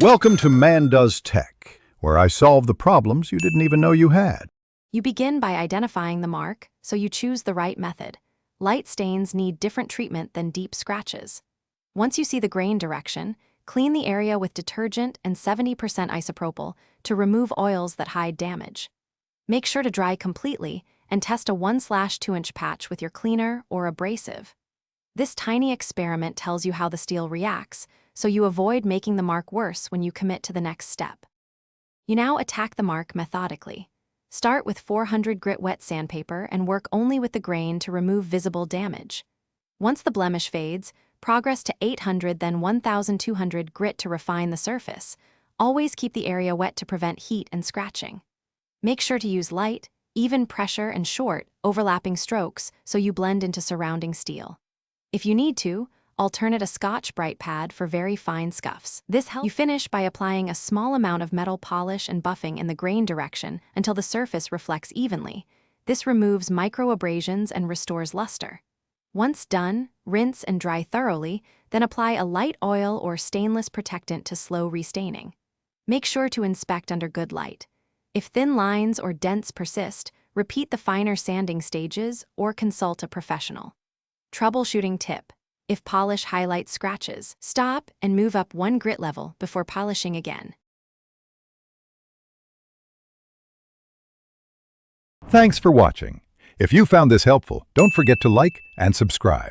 Welcome to Man Does Tech, where I solve the problems you didn't even know you had. You begin by identifying the mark, so you choose the right method. Light stains need different treatment than deep scratches. Once you see the grain direction, clean the area with detergent and 70% isopropyl to remove oils that hide damage. Make sure to dry completely and test a 1/2-inch patch with your cleaner or abrasive. This tiny experiment tells you how the steel reacts, so you avoid making the mark worse when you commit to the next step. You now attack the mark methodically. Start with 400 grit wet sandpaper and work only with the grain to remove visible damage. Once the blemish fades, progress to 800 then 1200 grit to refine the surface. Always keep the area wet to prevent heat and scratching. Make sure to use light, even pressure and short, overlapping strokes so you blend into surrounding steel. If you need to, alternate a Scotch-Brite pad for very fine scuffs. This helps. You finish by applying a small amount of metal polish and buffing in the grain direction until the surface reflects evenly. This removes micro-abrasions and restores luster. Once done, rinse and dry thoroughly, then apply a light oil or stainless protectant to slow restaining. Make sure to inspect under good light. If thin lines or dents persist, repeat the finer sanding stages or consult a professional. Troubleshooting tip. If polish highlights scratches, stop and move up one grit level before polishing again. Thanks for watching. If you found this helpful, don't forget to like and subscribe.